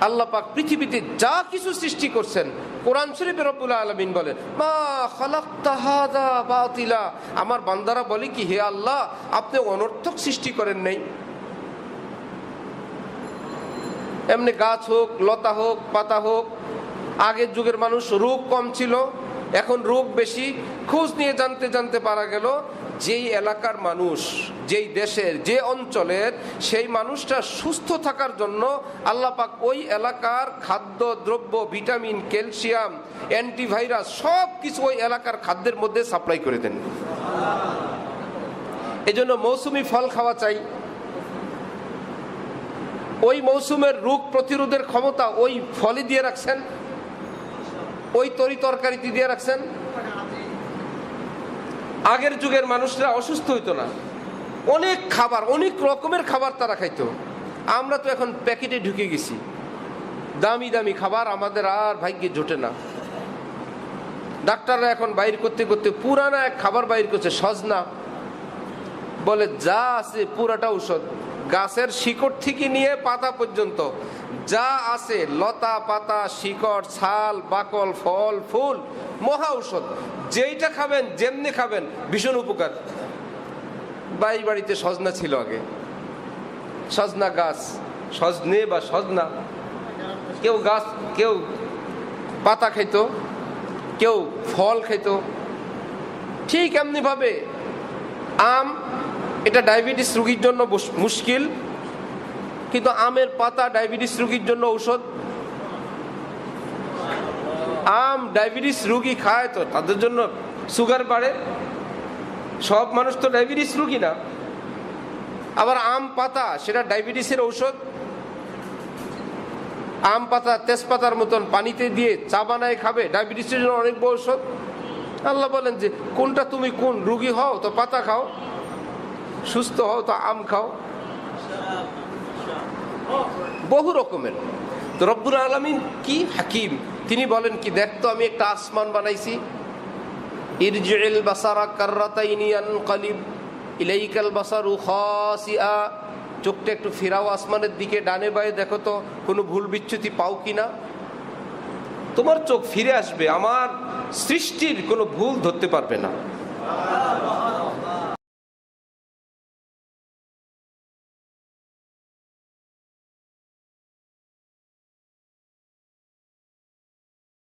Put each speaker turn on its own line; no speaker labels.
আল্লাহ পাক পৃথিবীতে যা কিছু সৃষ্টি করছেন, কোরআন শরীফে রব্বুল আলামিন বলেন মা খালাকতা হাযা বাতিলা। আমার বান্দারা বলে কি, হে আল্লাহ, আপনি অনর্থক সৃষ্টি করেন নাই। এমনি গাছ হোক, লতা হোক, পাতা হোক। আগের যুগের মানুষ রোগ কম ছিল, এখন রোগ বেশি। খোঁজ নিয়ে জানতে জানতে পারা গেল যেই এলাকার মানুষ, যেই দেশের, যে অঞ্চলের, সেই মানুষটা সুস্থ থাকার জন্য আল্লাহ পাক ওই এলাকার খাদ্য দ্রব্য, ভিটামিন, ক্যালসিয়াম, অ্যান্টিভাইরাস সব কিছু ওই এলাকার খাদ্যের মধ্যে সাপ্লাই করে দেন। এজন্য মৌসুমি ফল খাওয়া চাই। ওই মৌসুমের রোগ প্রতিরোধের ক্ষমতা ওই ফলই দিয়ে রাখছেন, ওই তরি তরকারিতে দিয়ে রাখছেন। আগের যুগের মানুষরা অসুস্থ হইতো না, অনেক খাবার, অনেক রকমের খাবার তারা খাইতো। আমরা তো এখন প্যাকেটে ঢুকে গেছি, দামি দামি খাবার আমাদের আর ভাগ্যে জোটে না। ডাক্তাররা এখন বাইর করতে করতে পুরানা এক খাবার বাইর করছে, সজনা। বলে যা আছে পুরাটা ঔষধ, গাছের শিকড় থেকে নিয়ে পাতা পর্যন্ত যা আছে, লতা পাতা, শিকড়, ছাল, বাকল, ফল ফুল, মহা ঔষধ। যেইটা খাবেন, যেমনি খাবেন, ভীষণ উপকার। বাড়িতে সজনা ছিল আগে, সজনা গাছ, সজনে বা সজনা, কেউ গাছ, কেউ পাতা খাইতো, কেউ ফল খাইতো। ঠিক এমনি ভাবে আম, এটা ডায়াবেটিস রোগীর জন্য মুশকিল, কিন্তু আমের পাতা ডায়াবেটিস রোগীর জন্য ঔষধ। আম ডায়াবেটিস রোগী খায় তো তাদের জন্য সুগার বাড়ে। সব মানুষ তো ডায়াবেটিস রোগী না। আবার আম পাতা, সেটা ডায়াবেটিসের ঔষধ। আম পাতা তেজপাতার মতন পানিতে দিয়ে চা বানায় খাবে, ডায়াবেটিসের জন্য অনেক বড় ঔষধ। আল্লাহ বলেন যে কোনটা তুমি কোন রোগী হও তো পাতা খাও, সুস্থ হও তো আম খাও। বহু রকমের। তো রব্বুল আলামিন কি হাকিম, তিনি বলেন কি, দেখতো আমি একটা আসমান বানাইছি। ইরজিল বাসারা কাররাতাইনি ইয়ানকালিব ইলাইকাল বাসারু খাসিআ। চোখটা একটু ফেরাও আসমানের দিকে, ডানে বায়ে দেখো তো কোনো ভুল বিচ্যুতি পাও কিনা। তোমার চোখ ফিরে আসবে, আমার সৃষ্টির কোনো ভুল ধরতে পারবে না।